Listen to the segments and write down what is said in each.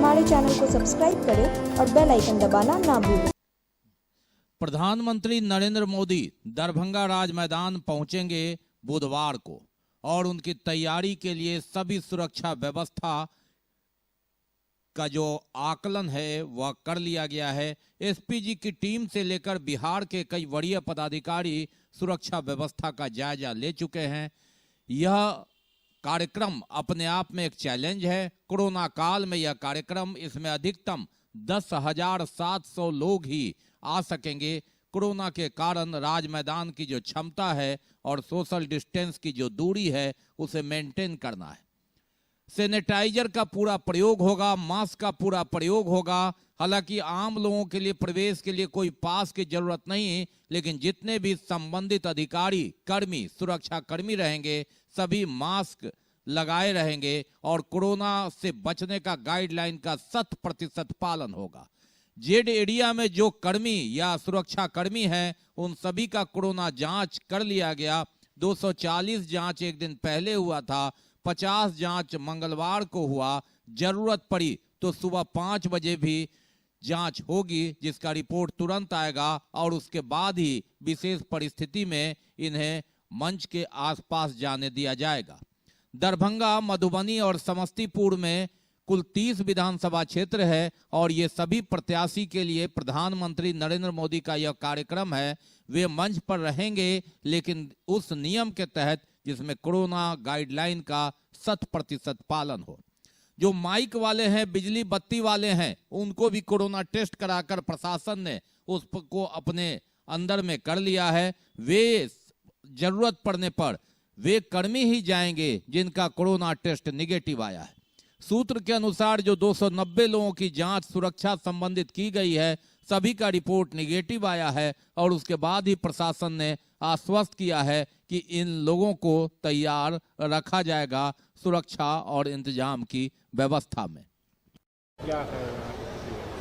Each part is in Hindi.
हमारे चैनल को सब्सक्राइब करें और बेल आइकन दबाना ना भूलें। प्रधानमंत्री नरेंद्र मोदी दरभंगा राज मैदान पहुंचेंगे बुधवार को और उनकी तैयारी के लिए सभी सुरक्षा व्यवस्था का जो आकलन है वह कर लिया गया है। एसपीजी की टीम से लेकर बिहार के कई वरीय पदाधिकारी सुरक्षा व्यवस्था का जायजा ले चुके हैं। यह कार्यक्रम अपने आप में एक चैलेंज है। कोरोना काल में यह कार्यक्रम, इसमें अधिकतम 10,700 लोग ही आ सकेंगे। कोरोना के कारण राज मैदान की जो क्षमता है और सोशल डिस्टेंस की जो दूरी है उसे मेंटेन करना है। सैनिटाइजर का पूरा प्रयोग होगा, मास्क का पूरा प्रयोग होगा। हालांकि आम लोगों के लिए प्रवेश के लिए कोई पास की जरूरत नहीं, लेकिन जितने भी संबंधित अधिकारी, कर्मी, सुरक्षा कर्मी रहेंगे सभी मास्क लगाए रहेंगे और कोरोना से बचने का गाइडलाइन का 100% पालन होगा। जेड एरिया में जो कर्मी या सुरक्षा कर्मी हैं उन सभी का कोरोना जांच कर लिया गया। 240 जांच एक दिन पहले हुआ था, 50 जांच मंगलवार को हुआ। जरूरत पड़ी तो सुबह 5 बजे भी जांच होगी, जिसका रिपोर्ट तुरंत आएगा और उसके बाद ही विशेष परिस्थिति में इन्हें मंच के आसपास जाने दिया जाएगा। दरभंगा, मधुबनी और समस्तीपुर में कुल 30 विधानसभा क्षेत्र है और ये सभी प्रत्याशी के लिए प्रधानमंत्री नरेंद्र मोदी का यह कार्यक्रम है। वे मंच पर रहेंगे लेकिन उस नियम के तहत जिसमें कोरोना गाइडलाइन का 100% पालन हो। जो माइक वाले हैं, बिजली बत्ती वाले हैं, उनको भी कोरोना टेस्ट कराकर प्रशासन ने उसको अपने अंदर में कर लिया है। वे जरूरत पड़ने पर वे कर्मी ही जाएंगे जिनका कोरोना टेस्ट निगेटिव आया है। सूत्र के अनुसार जो 290 लोगों की जांच सुरक्षा संबंधित की गई है, सभी का रिपोर्ट निगेटिव आया है और उसके बाद ही प्रशासन ने आश्वस्त किया है कि इन लोगों को तैयार रखा जाएगा सुरक्षा और इंतजाम की व्यवस्था में।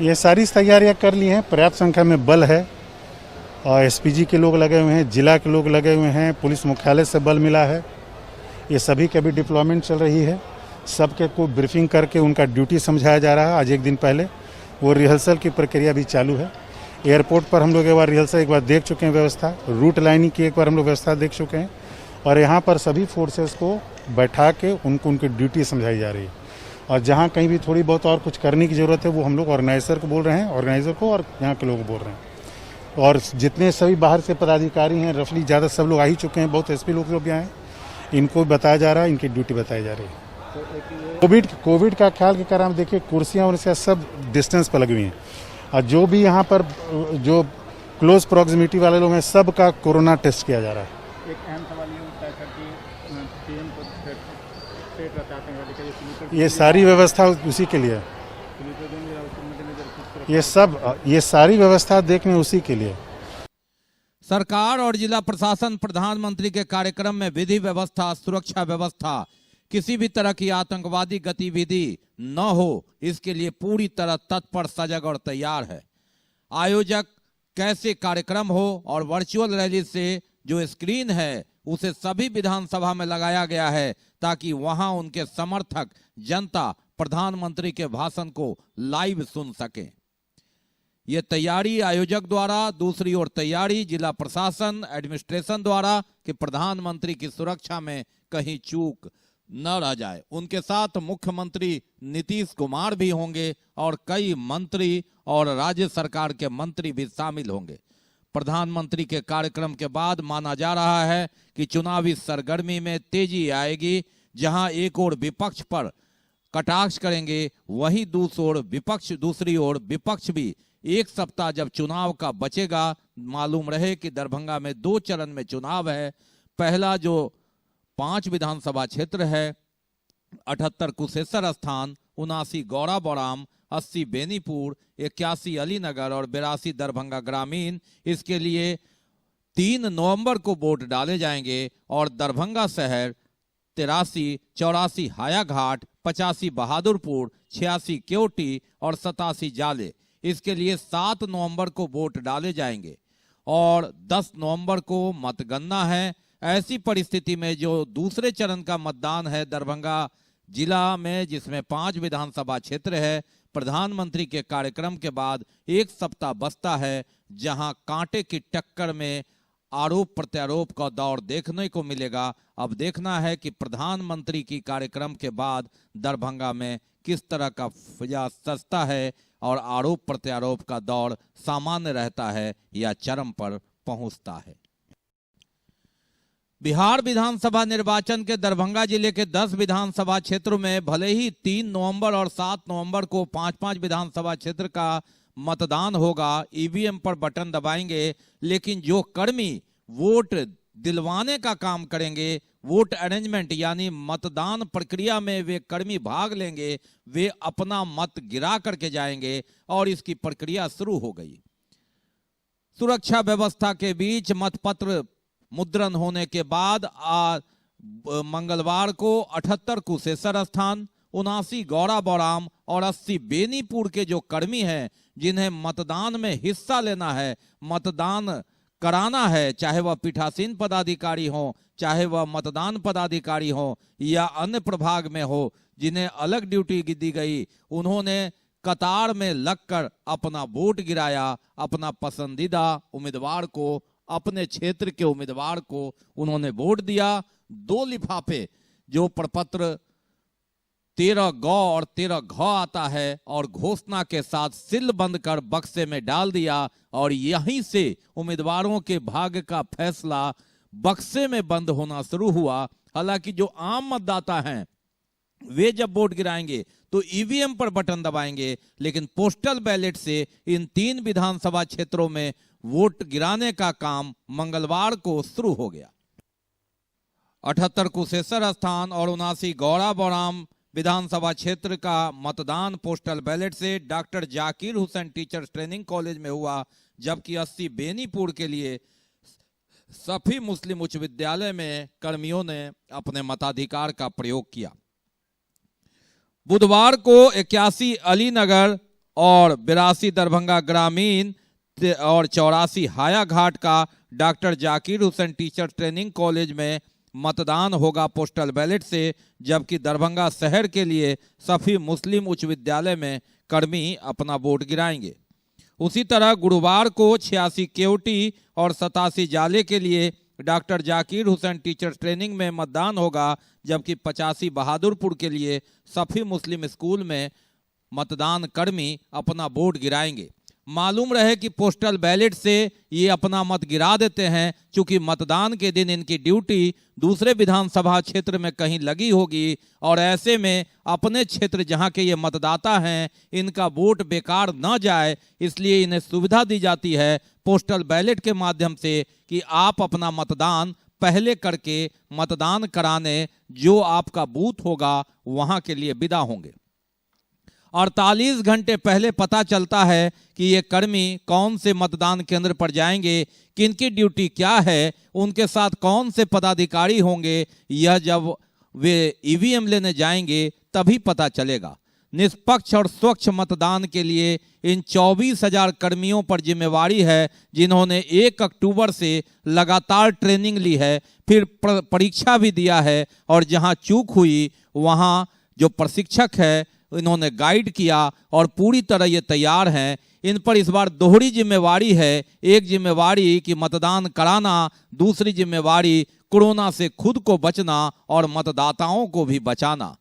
ये सारी तैयारियां कर ली हैं, पर्याप्त संख्या में बल है और एसपीजी के लोग लगे हुए हैं, जिला के लोग लगे हुए हैं, पुलिस मुख्यालय से बल मिला है। ये सभी की अभी डिप्लॉयमेंट चल रही है। सबके को ब्रीफिंग करके उनका ड्यूटी समझाया जा रहा है। आज एक दिन पहले वो रिहर्सल की प्रक्रिया भी चालू है। एयरपोर्ट पर हम लोग एक बार रिहर्सल एक बार देख चुके हैं, व्यवस्था रूट लाइनिंग की एक बार हम लोग व्यवस्था देख चुके हैं और यहाँ पर सभी फोर्सेस को बैठा के उनकी ड्यूटी समझाई जा रही है। और जहाँ कहीं भी थोड़ी बहुत और कुछ करने की ज़रूरत है वो हम लोग ऑर्गेनाइज़र को बोल रहे हैं, ऑर्गेनाइज़र को और यहाँ के लोग बोल रहे हैं। और जितने सभी बाहर से पदाधिकारी हैं, रफली ज़्यादा सब लोग आ ही चुके हैं, बहुत एसपी लोग भी आए हैं, इनको बताया जा रहा है, इनकी ड्यूटी बताई जा रही है। कोविड का ख्याल के कारण देखिए कुर्सियाँ और सब डिस्टेंस पर लगी हुई हैं और जो भी यहाँ पर जो क्लोज प्रॉक्सिमिटी वाले लोग हैं सबका कोरोना टेस्ट किया जा रहा है। एक अहम सवाल ये उठता है कि पीएम को सेट बताते हैं, ये सारी व्यवस्था उसी के लिए, ये सारी व्यवस्था देखने उसी के लिए। सरकार और जिला प्रशासन प्रधानमंत्री के कार्यक्रम में विधि व्यवस्था, सुरक्षा व्यवस्था, किसी भी तरह की आतंकवादी गतिविधि न हो, इसके लिए पूरी तरह तत्पर, सजग और तैयार है। आयोजक कैसे कार्यक्रम हो और वर्चुअल रैली से जो स्क्रीन है उसे सभी विधानसभा में लगाया गया है ताकि वहां उनके समर्थक, जनता प्रधानमंत्री के भाषण को लाइव सुन सके। ये तैयारी आयोजक द्वारा, दूसरी ओर तैयारी जिला प्रशासन, एडमिनिस्ट्रेशन द्वारा कि प्रधानमंत्री की सुरक्षा में कहीं चूक न रह जाए। उनके साथ मुख्यमंत्री नीतीश कुमार भी होंगे और कई मंत्री और राज्य सरकार के मंत्री भी शामिल होंगे। प्रधानमंत्री के कार्यक्रम के बाद माना जा रहा है कि चुनावी सरगर्मी में तेजी आएगी। जहां एक ओर विपक्ष पर कटाक्ष करेंगे, वहीं दूसरी ओर विपक्ष भी एक सप्ताह जब चुनाव का बचेगा, मालूम रहे कि दरभंगा में 2 चरण में चुनाव है। पहला जो 5 विधानसभा क्षेत्र है, 78 कुशेश्वर स्थान, 79 गौरा बौराम, 80 बेनीपुर, 81 अलीनगर और 82 दरभंगा ग्रामीण, इसके लिए 3 नवंबर को वोट डाले जाएंगे और दरभंगा शहर 83, 84 हायाघाट, 85 बहादुरपुर, 86 केवटी और 87 जाले, इसके लिए 7 नवंबर को वोट डाले जाएंगे और 10 नवंबर को मतगणना है। ऐसी परिस्थिति में जो दूसरे चरण का मतदान है दरभंगा जिला में, जिसमें 5 विधानसभा क्षेत्र है, प्रधानमंत्री के कार्यक्रम के बाद एक सप्ताह बचता है, जहां कांटे की टक्कर में आरोप प्रत्यारोप का दौर देखने को मिलेगा। अब देखना है कि प्रधानमंत्री की कार्यक्रम के बाद दरभंगा में किस तरह का फिजा सजता है और आरोप प्रत्यारोप का दौर सामान्य रहता है या चरम पर पहुंचता है। बिहार विधानसभा निर्वाचन के दरभंगा जिले के 10 विधानसभा क्षेत्रों में भले ही 3 नवंबर और 7 नवंबर को 5-5 विधानसभा क्षेत्र का मतदान होगा, ईवीएम पर बटन दबाएंगे, लेकिन जो कर्मी वोट दिलवाने का काम करेंगे, वोट अरेंजमेंट यानी मतदान प्रक्रिया में वे कर्मी भाग लेंगे, वे अपना मत गिरा करके जाएंगे और इसकी प्रक्रिया शुरू हो गई। सुरक्षा व्यवस्था के बीच मतपत्र मुद्रण होने के बाद मंगलवार को 78 कुशेश्वर स्थान, 79 गौरा बौराम और 80 बेनीपुर के जो कर्मी हैं, जिन्हें मतदान में हिस्सा लेना है, मतदान कराना है, चाहे वह पीठासीन पदाधिकारी हो, चाहे वह मतदान पदाधिकारी हो या अन्य प्रभाग में हो, जिन्हें अलग ड्यूटी दी गई, उन्होंने कतार में लगकर अपना वोट गिराया, अपना पसंदीदा उम्मीदवार को, अपने क्षेत्र के उम्मीदवार को उन्होंने वोट दिया। 2 लिफाफे जो प्रपत्र 13 ग और 13 घ आता है और घोषणा के साथ सील बंद कर बक्से में डाल दिया और यहीं से उम्मीदवारों के भाग्य का फैसला बक्से में बंद होना शुरू हुआ। हालांकि जो आम मतदाता हैं वे जब वोट गिराएंगे तो ईवीएम पर बटन दबाएंगे, लेकिन पोस्टल बैलेट से इन 3 विधानसभा क्षेत्रों में वोट गिराने का काम मंगलवार को शुरू हो गया। 78 कुशेश्वर स्थान और 79 गौरा बौराम विधानसभा क्षेत्र का मतदान पोस्टल बैलेट से doctor Zakir Hussain teachers training college में हुआ, जबकि 80 बेनीपुर के लिए सफी मुस्लिम उच्च विद्यालय में कर्मियों ने अपने मताधिकार का प्रयोग किया। बुधवार को 81 अलीनगर और 82 दरभंगा ग्रामीण और 84 हायाघाट का doctor Zakir Hussain teacher training college में मतदान होगा पोस्टल बैलेट से, जबकि दरभंगा शहर के लिए सफी मुस्लिम उच्च विद्यालय में कर्मी अपना वोट गिराएंगे। उसी तरह गुरुवार को 86 केवटी और 87 जाले के लिए doctor Zakir Hussain teacher training में मतदान होगा, जबकि 85 बहादुरपुर के लिए सफी मुस्लिम स्कूल में मतदान कर्मी अपना वोट गिराएंगे। मालूम रहे कि पोस्टल बैलेट से ये अपना मत गिरा देते हैं, चूंकि मतदान के दिन इनकी ड्यूटी दूसरे विधानसभा क्षेत्र में कहीं लगी होगी और ऐसे में अपने क्षेत्र जहां के ये मतदाता हैं इनका वोट बेकार न जाए, इसलिए इन्हें सुविधा दी जाती है पोस्टल बैलेट के माध्यम से कि आप अपना मतदान पहले करके मतदान कराने जो आपका बूथ होगा वहां के लिए विदा होंगे। 48 घंटे पहले पता चलता है कि ये कर्मी कौन से मतदान केंद्र पर जाएंगे, किनकी ड्यूटी क्या है, उनके साथ कौन से पदाधिकारी होंगे, यह जब वे ईवीएम लेने जाएंगे तभी पता चलेगा। निष्पक्ष और स्वच्छ मतदान के लिए इन 24,000 कर्मियों पर जिम्मेवारी है, जिन्होंने 1 अक्टूबर से लगातार ट्रेनिंग ली है, फिर परीक्षा भी दिया है और जहां चूक हुई वहां जो प्रशिक्षक है इन्होंने गाइड किया और पूरी तरह ये तैयार हैं। इन पर इस बार दोहरी जिम्मेवारी है, एक जिम्मेवारी कि मतदान कराना, दूसरी जिम्मेवारी कोरोना से खुद को बचना और मतदाताओं को भी बचाना।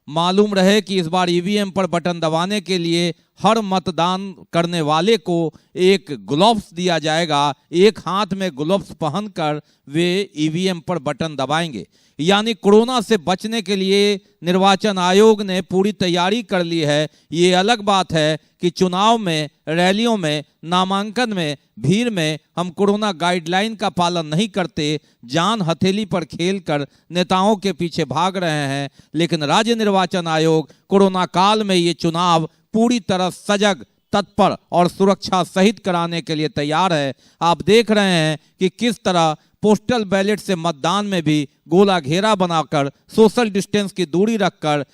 मालूम रहे कि इस बार ईवीएम पर बटन दबाने के लिए हर मतदान करने वाले को एक ग्लव्स दिया जाएगा, एक हाथ में ग्लव्स पहनकर वे ईवीएम पर बटन दबाएंगे। यानी कोरोना से बचने के लिए निर्वाचन आयोग ने पूरी तैयारी कर ली है। ये अलग बात है कि चुनाव में, रैलियों में, नामांकन में, भीड़ में हम कोरोना गाइडलाइन का पालन नहीं करते, जान हथेली पर खेलकर नेताओं के पीछे भाग रहे हैं। लेकिन राज्य निर्वाचन आयोग कोरोना काल में ये चुनाव पूरी तरह सजग, तत्पर और सुरक्षा सहित कराने के लिए तैयार है। आप देख रहे हैं कि किस तरह पोस्टल बैलेट से मतदान में भी गोला घेरा बनाकर, सोशल डिस्टेंस की दूरी रखकर,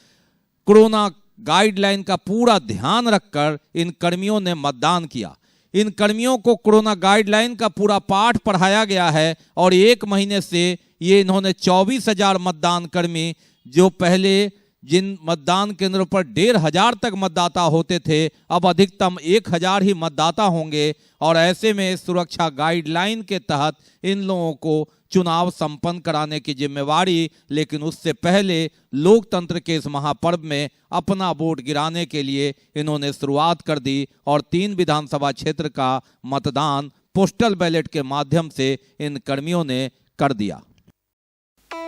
कोरोना गाइडलाइन का पूरा ध्यान रखकर इन कर्मियों ने मतदान किया। इन कर्मियों को कोरोना गाइडलाइन का पूरा पाठ पढ़ाया गया है और 1 महीने से ये इन्होंने 24,000 मतदान कर्मी जो पहले जिन मतदान केंद्रों पर 1500 तक मतदाता होते थे, अब अधिकतम 1000 ही मतदाता होंगे और ऐसे में सुरक्षा गाइडलाइन के तहत इन लोगों को चुनाव संपन्न कराने की जिम्मेवारी, लेकिन उससे पहले लोकतंत्र के इस महापर्व में अपना वोट गिराने के लिए इन्होंने शुरुआत कर दी और 3 विधानसभा क्षेत्र का मतदान पोस्टल बैलेट के माध्यम से इन कर्मियों ने कर दिया।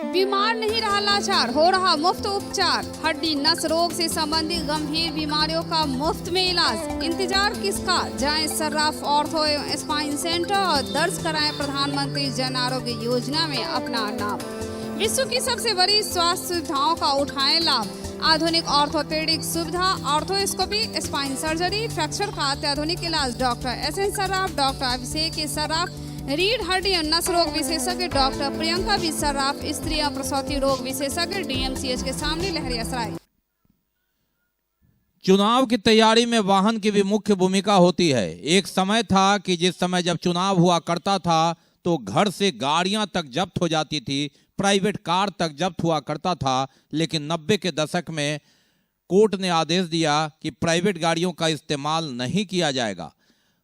बीमार नहीं रहा लाचार, हो रहा मुफ्त उपचार। हड्डी नस रोग से संबंधित गंभीर बीमारियों का मुफ्त में इलाज। इंतजार किसका, जाएं सर्राफ ऑर्थो एवं स्पाइन सेंटर और दर्ज कराएं प्रधानमंत्री जन आरोग्य योजना में अपना नाम। विश्व की सबसे बड़ी स्वास्थ्य सुविधाओं का उठाएं लाभ। आधुनिक ऑर्थोपेडिक सुविधा, ऑर्थोस्कोपी, स्पाइन सर्जरी, फ्रैक्चर का अत्याधुनिक इलाज। डॉक्टर SN सर्राफ, डॉक्टर अभिषेक सर्राफ, रीढ़ हड्डी और नस रोग विशेषज्ञ डॉक्टर प्रियंका बी सर्राफ, स्त्री और प्रसूति रोग विशेषज्ञ DMCH के सामने लहरियासराय। चुनाव की तैयारी में वाहन की भी मुख्य भूमिका होती है। एक समय था कि जिस समय जब चुनाव हुआ करता था तो घर से गाड़ियां तक जब्त हो जाती थी, प्राइवेट कार तक जब्त हुआ करता था, लेकिन 90 के दशक में कोर्ट ने आदेश दिया कि प्राइवेट गाड़ियों का इस्तेमाल नहीं किया जाएगा।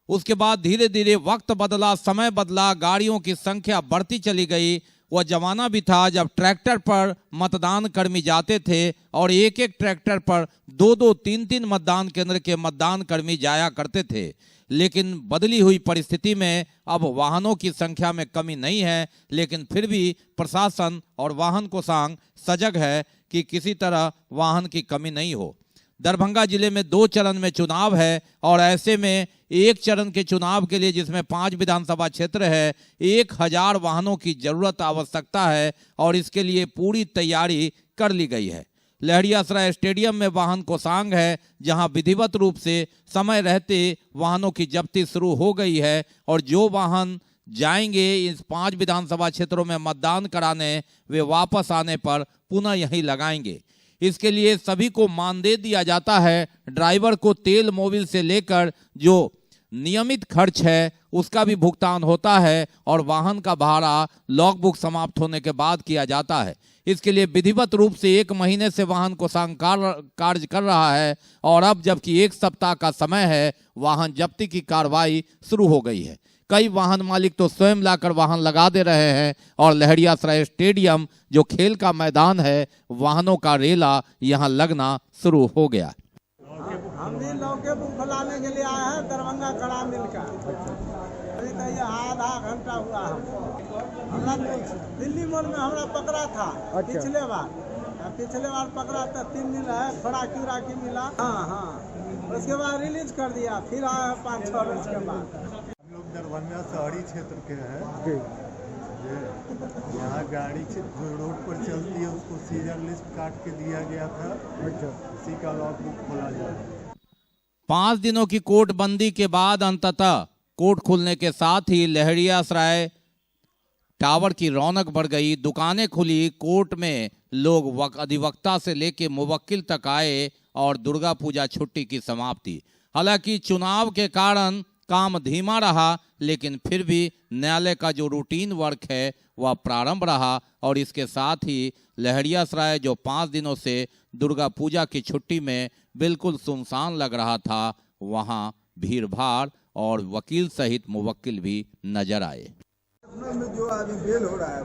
उसके बाद धीरे धीरे वक्त बदला, समय बदला, गाड़ियों की संख्या बढ़ती चली गई। वह जमाना भी था जब ट्रैक्टर पर मतदान कर्मी जाते थे और एक एक ट्रैक्टर पर 2-2, 3-3 मतदान केंद्र के मतदान कर्मी जाया करते थे। लेकिन बदली हुई परिस्थिति में अब वाहनों की संख्या में कमी नहीं है, लेकिन फिर भी प्रशासन और वाहन कोषांग सजग है कि किसी तरह वाहन की कमी नहीं हो। दरभंगा जिले में 2 चरण में चुनाव है और ऐसे में एक चरण के चुनाव के लिए, जिसमें 5 विधानसभा क्षेत्र है, 1000 वाहनों की जरूरत आवश्यकता है और इसके लिए पूरी तैयारी कर ली गई है। लहरियासराय स्टेडियम में वाहन कोषांग है, जहां विधिवत रूप से समय रहते वाहनों की जब्ती शुरू हो गई है और जो वाहन जाएंगे इस 5 विधानसभा क्षेत्रों में मतदान कराने, वे वापस आने पर पुनः यहीं लगाएंगे। इसके लिए सभी को मानदेय दिया जाता है। ड्राइवर को तेल मोबिल से लेकर जो नियमित खर्च है उसका भी भुगतान होता है और वाहन का भाड़ा लॉग बुक समाप्त होने के बाद किया जाता है। इसके लिए विधिवत रूप से 1 महीने से वाहन कोषांग कार्य कर रहा है और अब जबकि 1 सप्ताह का समय है, वाहन जब्ती की कार्रवाई शुरू हो गई है। कई वाहन मालिक तो स्वयं लाकर वाहन लगा दे रहे हैं और लहरियासराय स्टेडियम जो खेल का मैदान है, वाहनों का रेला यहां लगना शुरू हो गया। हम भी लौके बुलाने के लिए आए हैं दरभंगा कड़ा मिलकर। अभी तो ये आधा घंटा हुआ हमरा दिल्ली मोड़ में हमरा पकड़ा था। पिछले बार पकड़ा था 3 दिन है, थोड़ा कीड़ा की मिला। हाँ, उसके बाद रिलीज कर दिया, फिर आया 5-6 रोज के बाद। दरभंगा शहरी क्षेत्र के हैं, यहाँ गाड़ी जो रोड पर चलती है उसको सीजर लिस्ट काट के दिया गया था। इसी का लॉक बुक खोला जा रहा है। 5 दिनों की कोर्ट बंदी के बाद अंततः कोर्ट खुलने के साथ ही लहरियासराय टावर की रौनक बढ़ गई। दुकानें खुली, कोर्ट में लोग अधिवक्ता से लेके मुवक्किल तक आए और दुर्गा पूजा छुट्टी की समाप्ति। हालांकि चुनाव के कारण काम धीमा रहा, लेकिन फिर भी न्यायालय का जो रूटीन वर्क है वह प्रारंभ रहा और इसके साथ ही लहरियासराय जो 5 दिनों से दुर्गा पूजा की छुट्टी में बिल्कुल सुनसान लग रहा था, वहां भीड़ भाड़ और वकील सहित मुवक्किल भी नजर आए। जो अभी बेल हो रहा है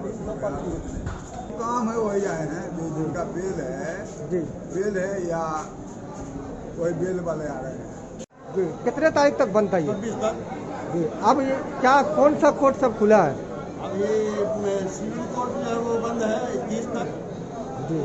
काम है वही आए हैं, जो का बेल है या वही बेल वाले आ रहे हैं। जी, कितने तारीख तक बंद था ये? 26 तक। जी, अब ये क्या कौन सा कोर्ट सब खुला है? अब ये सिविल कोर्ट जो है वो बंद है 21 तक। जी।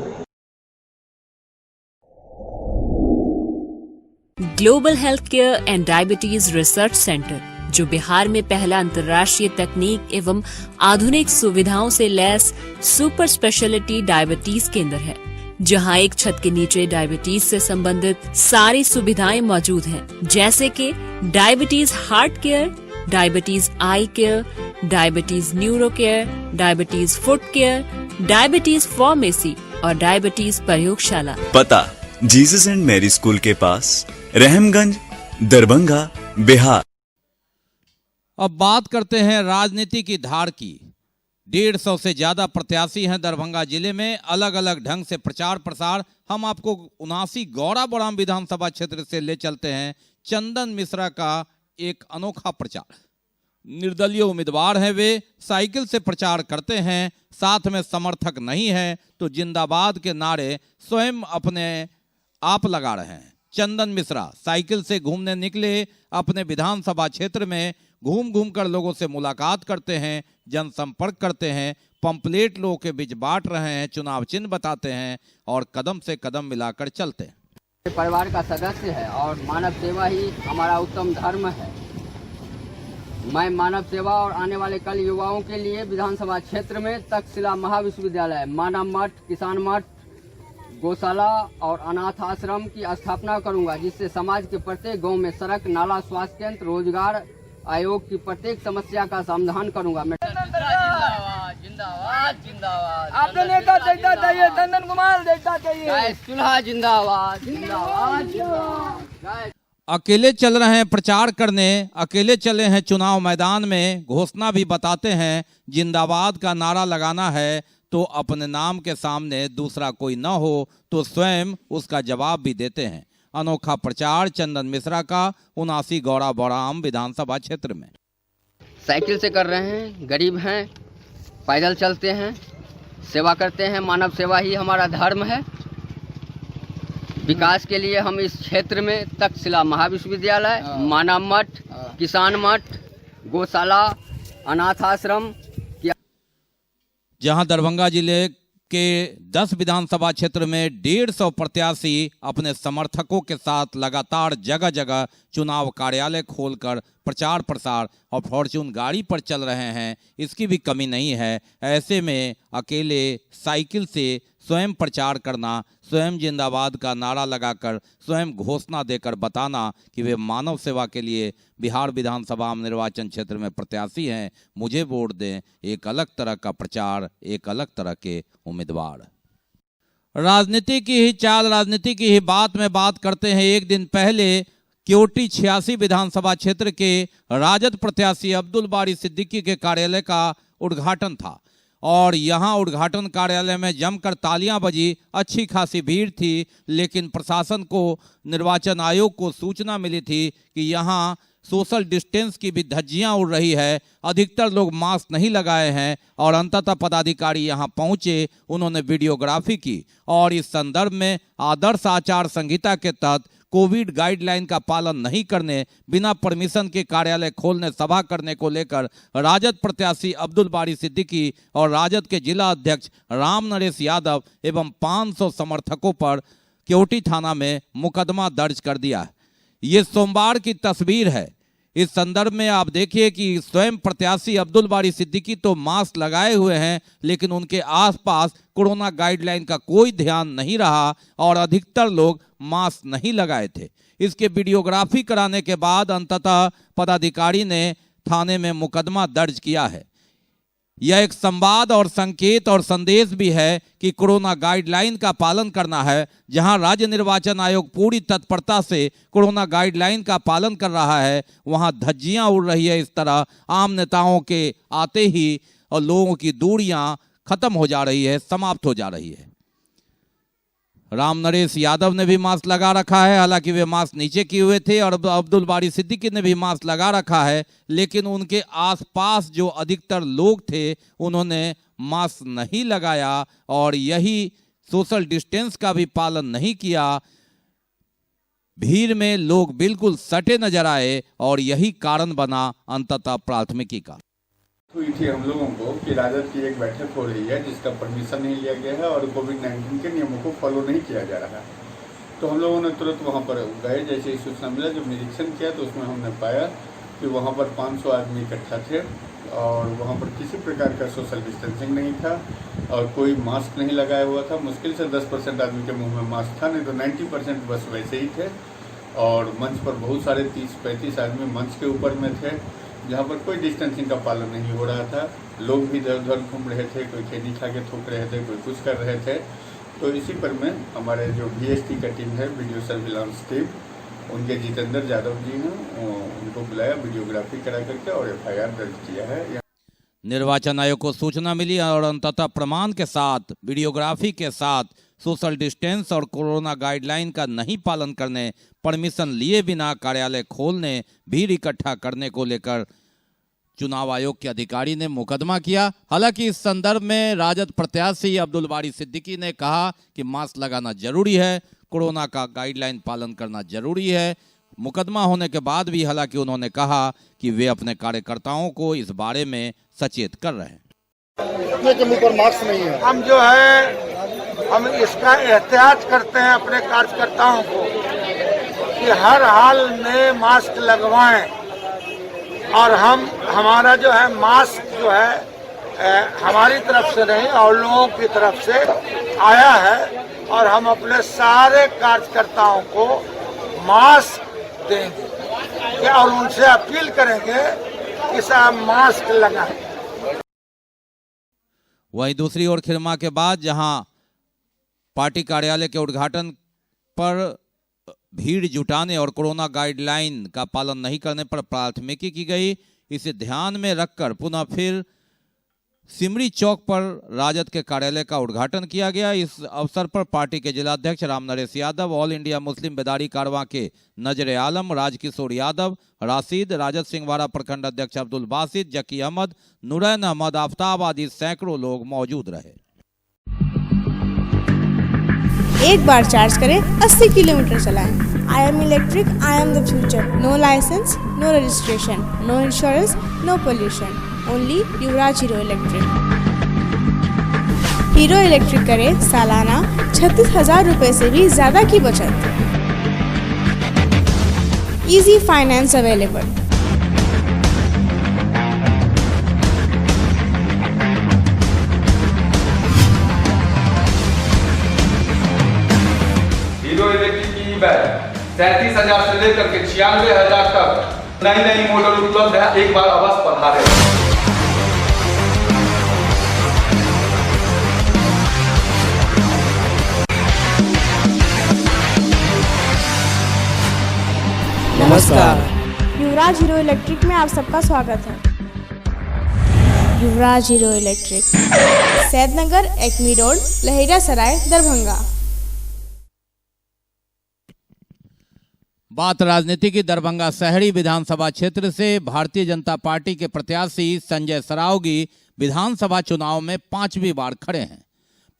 Global health care and diabetes research centre, जो बिहार में पहला अंतर्राष्ट्रीय तकनीक एवं आधुनिक सुविधाओं से लैस सुपर स्पेशलिटी डायबिटीज केंद्र है, जहां एक छत के नीचे डायबिटीज से संबंधित सारी सुविधाएं मौजूद हैं, जैसे कि diabetes heart care, diabetes eye care, diabetes neuro care, diabetes foot care, diabetes pharmacy और डायबिटीज प्रयोगशाला। पता जीसस एंड मैरी स्कूल के पास, रहमगंज, दरभंगा, बिहार। अब बात करते हैं राजनीति की धार की। 150 से ज्यादा प्रत्याशी हैं दरभंगा जिले में, अलग अलग ढंग से प्रचार प्रसार। हम आपको 79 गौरा बौड़ाम विधानसभा क्षेत्र से ले चलते हैं। चंदन मिश्रा का एक अनोखा प्रचार। निर्दलीय उम्मीदवार हैं वे, साइकिल से प्रचार करते हैं, साथ में समर्थक नहीं है तो जिंदाबाद के नारे स्वयं अपने आप लगा रहे हैं। चंदन मिश्रा साइकिल से घूमने निकले, अपने विधानसभा क्षेत्र में घूम घूम कर लोगों से मुलाकात करते हैं, जनसंपर्क करते हैं, पंपलेट लोगों के बीच बांट रहे हैं, चुनाव चिन्ह बताते हैं और कदम से कदम मिलाकर चलते हैं। परिवार का सदस्य है और मानव सेवा ही हमारा उत्तम धर्म है। मैं मानव सेवा और आने वाले कल युवाओं के लिए विधानसभा क्षेत्र में तक्षशिला महाविश्वविद्यालय, मानव मठ, किसान मठ, गौशाला और अनाथ आश्रम की स्थापना करूंगा, जिससे समाज के प्रत्येक गांव में सड़क, नाला, स्वास्थ्य केंद्र, रोजगार आयोग की प्रत्येक समस्या का समाधान करूंगा। जिंदाबाद जिंदाबाद जिंदाबाद। आपने नेता देखना चाहिए, चंदन कुमार देखना चाहिए। चूल्हा जिंदाबाद जिंदाबाद जिंदाबाद। अकेले चल रहे हैं प्रचार करने, अकेले चले हैं चुनाव मैदान में, घोषणा भी बताते हैं। जिंदाबाद का नारा लगाना है तो अपने नाम के सामने दूसरा कोई न हो तो स्वयं उसका जवाब भी देते हैं। अनोखा प्रचार चंदन मिश्रा का 79 गौरा बौड़ाम विधानसभा क्षेत्र में। साइकिल से कर रहे हैं, गरीब हैं, पैदल चलते हैं, सेवा करते हैं। मानव सेवा ही हमारा धर्म है। विकास के लिए हम इस क्षेत्र में तक्षशिला महाविश्वविद्यालय, मानव मठ, किसान मठ, गौशाला, अनाथ आश्रम, जहां दरभंगा जिले के 10 विधानसभा क्षेत्र में 150 प्रत्याशी अपने समर्थकों के साथ लगातार जगह जगह चुनाव कार्यालय खोलकर प्रचार प्रसार और फॉर्च्यून गाड़ी पर चल रहे हैं। इसकी भी कमी नहीं है। ऐसे में अकेले साइकिल से स्वयं प्रचार करना, स्वयं जिंदाबाद का नारा लगाकर, स्वयं घोषणा देकर बताना कि वे मानव सेवा के लिए बिहार विधानसभा निर्वाचन क्षेत्र में प्रत्याशी हैं, मुझे वोट दें। एक अलग तरह का प्रचार, एक अलग तरह के उम्मीदवार। राजनीति की ही चाल, राजनीति की ही बात में बात करते हैं। एक दिन पहले केवटी 86 विधानसभा क्षेत्र के राजद प्रत्याशी अब्दुल बारी सिद्दीकी के कार्यालय का उद्घाटन था और यहां उद्घाटन कार्यालय में जमकर तालियां बजी, अच्छी खासी भीड़ थी। लेकिन प्रशासन को, निर्वाचन आयोग को सूचना मिली थी कि यहां सोशल डिस्टेंस की भी धज्जियां उड़ रही है, अधिकतर लोग मास्क नहीं लगाए हैं और अंततः पदाधिकारी यहां पहुंचे, उन्होंने वीडियोग्राफी की और इस संदर्भ में आदर्श आचार संहिता के तहत कोविड गाइडलाइन का पालन नहीं करने, बिना परमिशन के कार्यालय खोलने, सभा करने को लेकर राजद प्रत्याशी अब्दुल बारी सिद्दीकी और राजद के जिला अध्यक्ष राम नरेश यादव एवं 500 समर्थकों पर केवटी थाना में मुकदमा दर्ज कर दिया। ये सोमवार की तस्वीर है। इस संदर्भ में आप देखिए कि स्वयं प्रत्याशी अब्दुल बारी सिद्दीकी तो मास्क लगाए हुए हैं, लेकिन उनके आसपास कोरोना गाइडलाइन का कोई ध्यान नहीं रहा और अधिकतर लोग मास्क नहीं लगाए थे। इसके वीडियोग्राफी कराने के बाद अंततः पदाधिकारी ने थाने में मुकदमा दर्ज किया है। यह एक संवाद और संकेत और संदेश भी है कि कोरोना गाइडलाइन का पालन करना है। जहां राज्य निर्वाचन आयोग पूरी तत्परता से कोरोना गाइडलाइन का पालन कर रहा है, वहां धज्जियां उड़ रही है। इस तरह आम नेताओं के आते ही और लोगों की दूरियां खत्म हो जा रही है, समाप्त हो जा रही है। राम नरेश यादव ने भी मास्क लगा रखा है, हालांकि वे मास्क नीचे किए हुए थे, और अब्दुल बारी सिद्दीकी ने भी मास्क लगा रखा है, लेकिन उनके आसपास जो अधिकतर लोग थे उन्होंने मास्क नहीं लगाया और यही सोशल डिस्टेंस का भी पालन नहीं किया। भीड़ में लोग बिल्कुल सटे नजर आए और यही कारण बना अंततः प्राथमिकी का। हुई थी हम लोगों को कि राजद की एक बैठक हो रही है जिसका परमिशन नहीं लिया गया है और कोविड-19 के नियमों को फॉलो नहीं किया जा रहा है। तो हम लोगों ने तुरंत वहां पर गए। जैसे ही सूचना मिला, जब निरीक्षण किया तो उसमें हमने पाया कि वहां पर 500 आदमी इकट्ठा थे और वहां पर किसी प्रकार का सोशल डिस्टेंसिंग नहीं था और कोई मास्क नहीं लगाया हुआ था। मुश्किल से 10% आदमी के मुँह में मास्क था, नहीं तो 90% बस वैसे ही थे। और मंच पर बहुत सारे 30-35 आदमी मंच के ऊपर में थे, जहाँ पर कोई डिस्टेंसिंग का पालन नहीं हो रहा था। लोग भी इधर उधर घूम रहे थे, कोई खैनी खा के थूक रहे थे, कोई कुछ कर रहे थे। तो इसी पर में हमारे जो VST का टीम है, वीडियो सर्विलांस टीम, उनके जितेंद्र यादव जी हैं, उनको बुलाया, वीडियोग्राफी करा करके और FIR दर्ज किया है। निर्वाचन आयोग को सूचना मिली और अंततः प्रमाण के साथ, वीडियोग्राफी के साथ सोशल डिस्टेंस और कोरोना गाइडलाइन का नहीं पालन करने, परमिशन लिए बिना कार्यालय खोलने, भीड़ इकट्ठा करने को लेकर चुनाव आयोग के अधिकारी ने मुकदमा किया। हालांकि इस संदर्भ में राजद प्रत्याशी अब्दुल बारी सिद्दीकी ने कहा कि मास्क लगाना जरूरी है, कोरोना का गाइडलाइन पालन करना जरूरी है। मुकदमा होने के बाद भी हालांकि उन्होंने कहा कि वे अपने कार्यकर्ताओं को इस बारे में सचेत कर रहे हैं। अपने के मुंह पर मास्क नहीं है। हम जो है हम इसका एहतियात करते हैं अपने कार्यकर्ताओं को कि हर हाल में मास्क लगवाएं और हमारा जो है मास्क जो है हमारी तरफ से नहीं और लोगों की तरफ से आया है और हम अपने सारे कार्यकर्ताओं को मास्क देंगे और उनसे अपील करेंगे कि साहब मास्क लगाएं। वहीं दूसरी ओर खिरमा के बाद जहां पार्टी कार्यालय के उद्घाटन पर भीड़ जुटाने और कोरोना गाइडलाइन का पालन नहीं करने पर प्राथमिकी की गई, इसे ध्यान में रखकर पुनः फिर सिमरी चौक पर राजद के कार्यालय का उद्घाटन किया गया। इस अवसर पर पार्टी के जिलाध्यक्ष Ramnaresh Yadav, all India Muslim Bedari Karwan के नजर आलम, राजकिशोर यादव, राशिद, राजद सिंहवाड़ा प्रखंड अध्यक्ष अब्दुल बासित, जकी अहमद, नूरैन अहमद, आफ्ताब आदि सैकड़ों लोग मौजूद रहे। एक बार चार्ज करें, 80 किलोमीटर चलाएं। I am electric, I am the future. No licence, no registration, no insurance, no pollution. Only Yuvraj Hero Electric. Hero Electric करें सालाना 36,000 रुपए से भी ज्यादा की बचत। Easy finance available. Hero Electric की ई-बाइक 37,000 से लेकर के 96,000 तक नई नई मॉडल उपलब्ध है। एक बार अवश्य पधारें। नमस्कार, युवराज हीरो इलेक्ट्रिक में आप सबका स्वागत है। Yuvraj Hero Electric, Saidnagar, Ekmi road, Laheria Sarai, Darbhanga. बात राजनीति की। दरभंगा शहरी विधानसभा क्षेत्र से भारतीय जनता पार्टी के प्रत्याशी संजय सरावगी विधानसभा चुनाव में 5वीं बार खड़े हैं।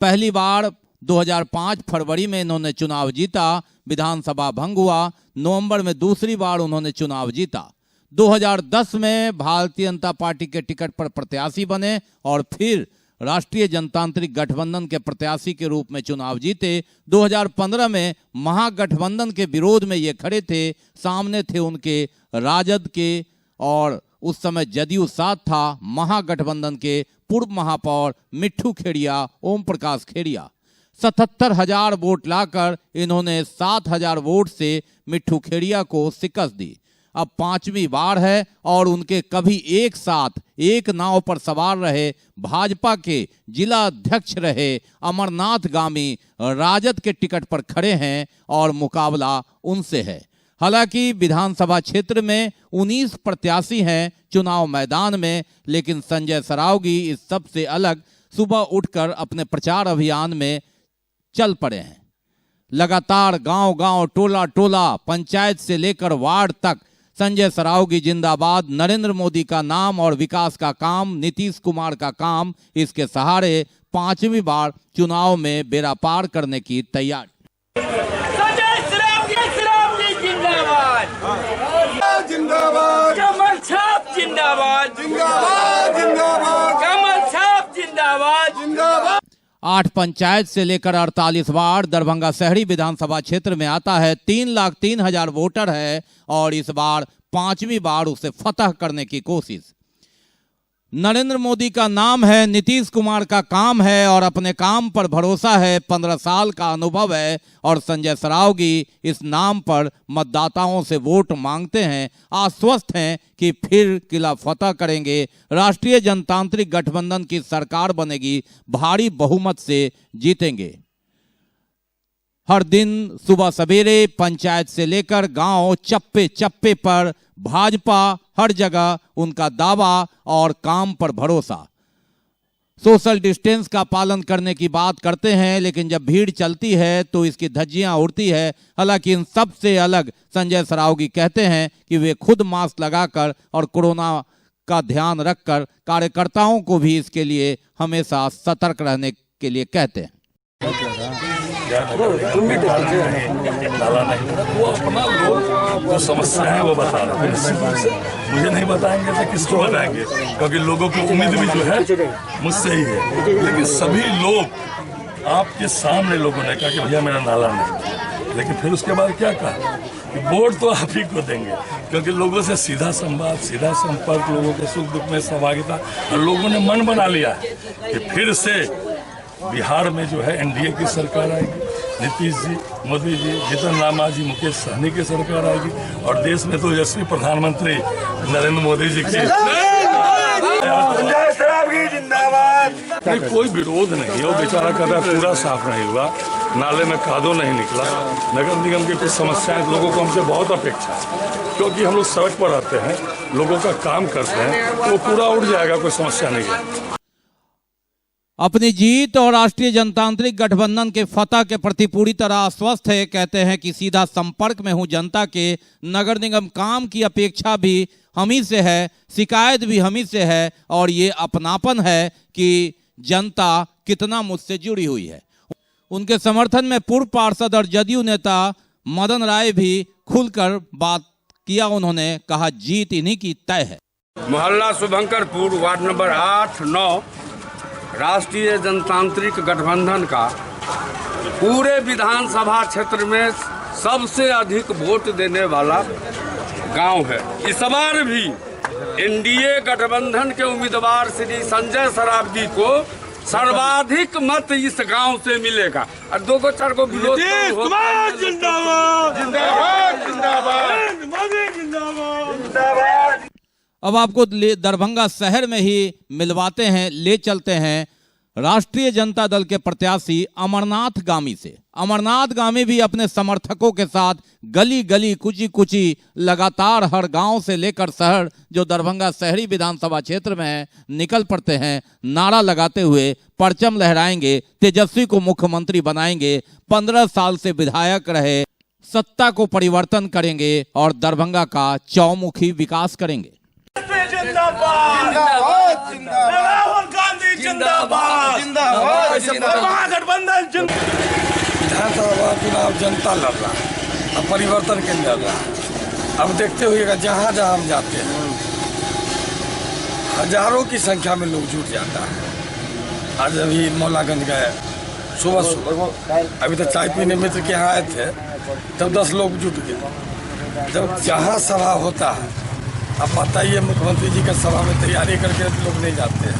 पहली बार 2005 फरवरी में इन्होंने चुनाव जीता, विधानसभा भंग हुआ। नवंबर में दूसरी बार उन्होंने चुनाव जीता। 2010 में भारतीय जनता पार्टी के टिकट पर प्रत्याशी बने और फिर राष्ट्रीय जनतांत्रिक गठबंधन के प्रत्याशी के रूप में चुनाव जीते। 2015 में महागठबंधन के विरोध में ये खड़े थे। सामने थे उनके राजद के और उस समय जदयू साथ था महागठबंधन के पूर्व महापौर मिट्ठू खेड़िया, ओम प्रकाश खेड़िया। 77,000 वोट लाकर इन्होंने 7,000 वोट से मिट्ठू खेड़िया को शिकस्त दी। अब 5वीं बार है और उनके कभी एक साथ एक नाव पर सवार रहे भाजपा के जिला अध्यक्ष रहे अमरनाथ गामी राजद के टिकट पर खड़े हैं और मुकाबला उनसे है। हालांकि विधानसभा क्षेत्र में 19 प्रत्याशी हैं चुनाव मैदान में, लेकिन संजय सरावगी इस सब से अलग सुबह उठकर अपने प्रचार अभियान में चल पड़े हैं। लगातार गांव गांव, टोला टोला, पंचायत से लेकर वार्ड तक संजय सरावगी जिंदाबाद, नरेंद्र मोदी का नाम और विकास का काम, नीतीश कुमार का काम, इसके सहारे 5वीं बार चुनाव में बेड़ा पार करने की तैयारी। जिंदाबाद, कमल छाप जिंदाबाद, जिंदाबाद, जिंदाबाद, कमल छाप जिंदाबाद, जिंदाबाद। 8 पंचायत से लेकर 48 वार्ड दरभंगा शहरी विधानसभा क्षेत्र में आता है। 3,03,000 वोटर है और इस बार 5वीं बार उसे फतह करने की कोशिश। नरेंद्र मोदी का नाम है, नीतीश कुमार का काम है और अपने काम पर भरोसा है। 15 साल का अनुभव है और संजय सरावगी इस नाम पर मतदाताओं से वोट मांगते हैं। आश्वस्त हैं कि फिर किला फतह करेंगे, राष्ट्रीय जनतांत्रिक गठबंधन की सरकार बनेगी, भारी बहुमत से जीतेंगे। हर दिन सुबह सवेरे पंचायत से लेकर गांव, चप्पे चप्पे पर भाजपा हर जगह उनका दावा और काम पर भरोसा। सोशल डिस्टेंस का पालन करने की बात करते हैं, लेकिन जब भीड़ चलती है तो इसकी धज्जियां उड़ती है। हालांकि इन सब से अलग संजय सरावगी कहते हैं कि वे खुद मास्क लगाकर और कोरोना का ध्यान रखकर कार्यकर्ताओं को भी इसके लिए हमेशा सतर्क रहने के लिए कहते हैं। वो अपना लोग जो समस्या है वो बता रहे हैं, मुझे नहीं बताएंगे तो किसको बताएंगे, क्योंकि लोगों की उम्मीद भी जो है मुझसे ही है। लेकिन सभी लोग आपके सामने लोगों ने कहा कि भैया मेरा नाला नहीं, लेकिन फिर उसके बाद क्या कहा कि वोट तो आप ही को देंगे, क्योंकि लोगों से सीधा संवाद, सीधा संपर्क, लोगों के सुख दुख में सहभागिता, और लोगों ने मन बना लिया है कि फिर से बिहार में जो है एनडीए की सरकार आएगी, नीतीश जी, मोदी जी, जीतन राम मांझी, मुकेश सहनी की सरकार आएगी, और देश में तो यशस्वी प्रधानमंत्री नरेंद्र मोदी जी की। नहीं, कोई विरोध नहीं है। वो बेचारा कहता है पूरा साफ नहीं हुआ, नाले में कादो नहीं निकला, नगर निगम की कुछ समस्याएं, लोगों को हमसे बहुत अपेक्षा है, क्योंकि हम लोग सड़क पर रहते हैं, लोगों का काम करते हैं, वो पूरा उड़ जाएगा, कोई समस्या नहीं है। अपनी जीत और राष्ट्रीय जनतांत्रिक गठबंधन के फतह के प्रति पूरी तरह आश्वस्त है। कहते हैं कि सीधा संपर्क में हूं जनता के, नगर निगम काम की अपेक्षा भी हम ही से है, शिकायत भी हम ही से है, और ये अपनापन है कि जनता कितना मुझसे जुड़ी हुई है। उनके समर्थन में पूर्व पार्षद और जदयू नेता मदन राय भी खुलकर बात किया। उन्होंने कहा जीत इन्हीं की तय है। मोहल्ला शुभंकरपुर, वार्ड नंबर 8-9, राष्ट्रीय जनतांत्रिक गठबंधन का पूरे विधानसभा क्षेत्र में सबसे अधिक वोट देने वाला गांव है। इस बार भी एनडीए गठबंधन के उम्मीदवार श्री संजय सरावगी को सर्वाधिक मत इस गांव से मिलेगा। और 2-4 को विरोध जिंदाबाद जिंदाबाद जिंदाबाद। अब आपको दरभंगा शहर में ही मिलवाते हैं, ले चलते हैं राष्ट्रीय जनता दल के प्रत्याशी अमरनाथ गामी से। अमरनाथ गामी भी अपने समर्थकों के साथ गली गली, कुची कुची, लगातार हर गांव से लेकर शहर जो दरभंगा शहरी विधानसभा क्षेत्र में है निकल पड़ते हैं। नारा लगाते हुए परचम लहराएंगे, तेजस्वी को मुख्यमंत्री बनाएंगे, 15 साल से विधायक रहे, सत्ता को परिवर्तन करेंगे और दरभंगा का चौमुखी विकास करेंगे। जिंदाबाद जिंदाबाद, राहुल गांधी जिंदाबाद जिंदाबाद, महागठबंधन। विधानसभा चुनाव जनता लड़ रहा है, अब परिवर्तन के लिए लड़ रहा है। अब देखते हुएगा जहाँ जहाँ हम जाते हैं हजारों की संख्या में लोग जुट जाता है। आज अभी मौलागंज गए सुबह, अभी तो चाय पीने मित्र के यहाँ आए थे, तब 10 लोग जुट गए। जब जहाँ सभा होता है, अब बताइए मुख्यमंत्री जी का सभा में तैयारी करके लोग नहीं जाते हैं।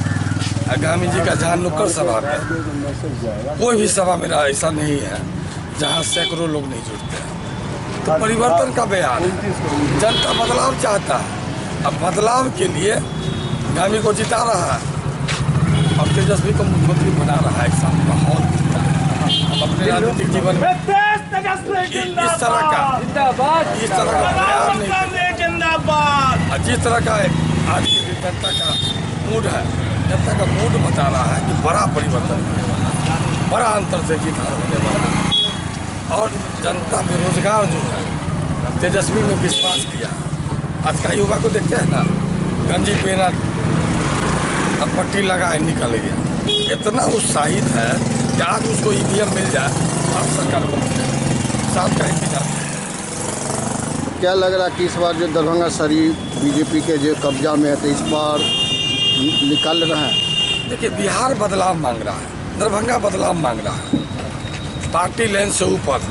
आगामी जी का जहाँ नुक्कड़ सभा में, कोई भी सभा मेरा ऐसा नहीं है जहाँ सैकड़ों लोग नहीं जुटते हैं। तो परिवर्तन का बयान है, जनता बदलाव चाहता है। अब बदलाव के लिए गामी को जिता रहा है और तेजस्वी को मुख्यमंत्री बना रहा है। ऐसा माहौल अपने राजनीतिक जीवन में इस तरह का बयान नहीं, जिस तरह का आज की जनता का मूड है, जनता का मूड बता रहा है कि बड़ा परिवर्तन होने वाला है, बड़ा अंतर से जीत होने वाला है। और जनता बेरोजगार जो है तेजस्वी में विश्वास किया। आज का युवा को देखते हैं ना, गंजी पहना, अब पट्टी लगाए निकल गया, इतना उत्साहित है कि आज उसको ईवीएम मिल जाए और सरकार को साथ का इंतजार। क्या लग रहा है कि इस बार जो दरभंगा शहरी बीजेपी के जो कब्जा में है तो इस बार निकाल रहे हैं? देखिए, बिहार बदलाव मांग रहा है, दरभंगा बदलाव मांग रहा है। पार्टी लाइन से ऊपर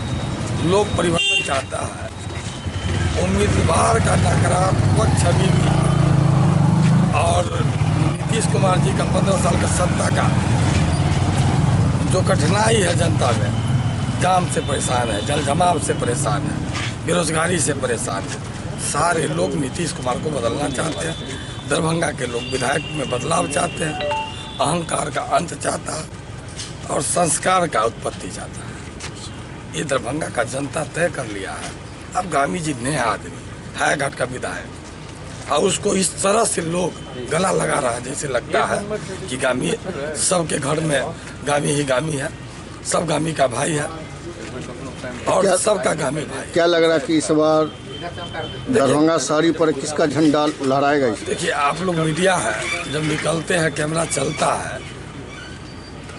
लोग परिवर्तन चाहता है। उम्मीदवार का नकारात्मक छवि और नीतीश कुमार जी का 15 साल का सत्ता का जो कठिनाई है जनता में, जाम से परेशान है, जल जमाव से परेशान है, बेरोजगारी से परेशान है। सारे लोग नीतीश कुमार को बदलना चाहते हैं। दरभंगा के लोग विधायक में बदलाव चाहते हैं, अहंकार का अंत चाहता है और संस्कार का उत्पत्ति चाहता है। ये दरभंगा का जनता तय कर लिया है। अब गामी जी नए आदमी है, घाट का विधायक, और उसको इस तरह से लोग गला लगा रहा है जैसे लगता है कि गामी सबके घर में गामी ही गामी है, सब गामी का भाई है और सबका गामी भाई। क्या लग रहा है कि इस बार दरभंगा शहरी पर किसका झंडा लहराएगा? देखिए आप लोग मीडिया है, जब निकलते हैं कैमरा चलता है,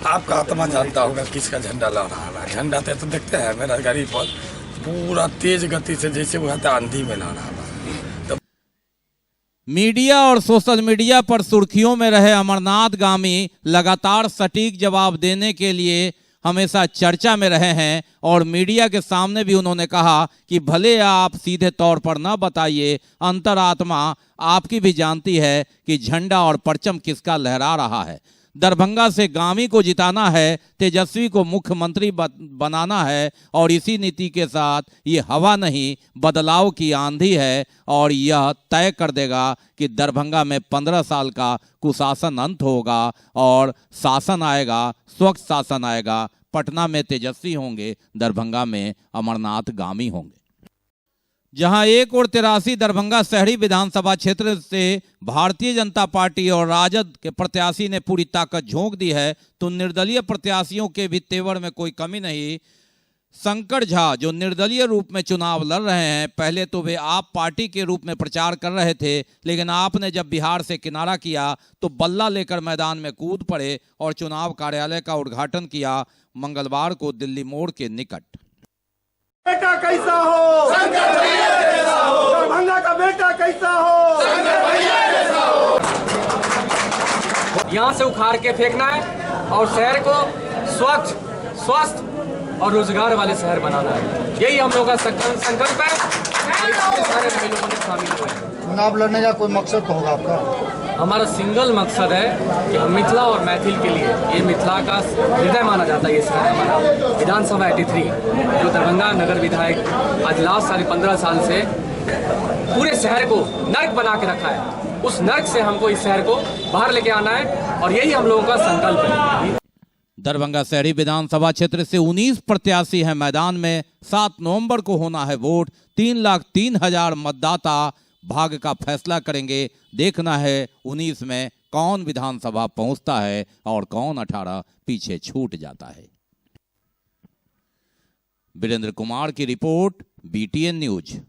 आपका आत्मा जानता होगा किसका झंडा लहरा रहा है। झंडा तो देखते हैं मेरा गाड़ी पर पूरा तेज गति से जैसे वो है आंधी में लहरा रहा है। मीडिया और सोशल मीडिया पर सुर्खियों में रहे अमरनाथ गामी लगातार सटीक जवाब देने के लिए हमेशा चर्चा में रहे हैं और मीडिया के सामने भी उन्होंने कहा कि भले आप सीधे तौर पर न बताइए, अंतरात्मा आपकी भी जानती है कि झंडा और परचम किसका लहरा रहा है। दरभंगा से गामी को जिताना है, तेजस्वी को मुख्यमंत्री बनाना है और इसी नीति के साथ ये हवा नहीं बदलाव की आंधी है और यह तय कर देगा कि दरभंगा में 15 साल का कुशासन अंत होगा और शासन आएगा, स्वच्छ शासन आएगा। पटना में तेजस्वी होंगे, दरभंगा में अमरनाथ गामी होंगे। जहां एक और 83 दरभंगा शहरी विधानसभा क्षेत्र से भारतीय जनता पार्टी और राजद के प्रत्याशी ने पूरी ताकत झोंक दी है, तो निर्दलीय प्रत्याशियों के भी तेवर में कोई कमी नहीं। शंकर झा जो निर्दलीय रूप में चुनाव लड़ रहे हैं, पहले तो वे आप पार्टी के रूप में प्रचार कर रहे थे, लेकिन आपने जब बिहार से किनारा किया तो बल्ला लेकर मैदान में कूद पड़े और चुनाव कार्यालय का उद्घाटन किया मंगलवार को दिल्ली मोड़ के निकट। बेटा कैसा हो, दरभंगा का बेटा कैसा हो, यहाँ से उखाड़ के फेंकना है और शहर को स्वच्छ, स्वस्थ और रोजगार वाले शहर बनाना है। यही हम लोगों का संकल्प है। सारे भाई लोगों ने शामिल हुए हैं। चुनाव लड़ने का कोई मकसद तो होगा आपका? हमारा सिंगल मकसद है कि हम मिथिला और मैथिल के लिए, ये मिथिला का हृदय माना जाता है ये शहर हमारा। विधानसभा 83 जो दरभंगा नगर विधायक आज लास्ट 15.5 साल से पूरे शहर को नर्क बना के रखा है, उस नर्क से हमको इस शहर को बाहर लेके आना है और यही हम लोगों का संकल्प है। दरभंगा शहरी विधानसभा क्षेत्र से 19 प्रत्याशी हैं मैदान में। 7 नवंबर को होना है वोट। 3,03,000 मतदाता भाग्य का फैसला करेंगे। देखना है 19 में कौन विधानसभा पहुंचता है और कौन 18 पीछे छूट जाता है। वीरेंद्र कुमार की रिपोर्ट, BTN न्यूज।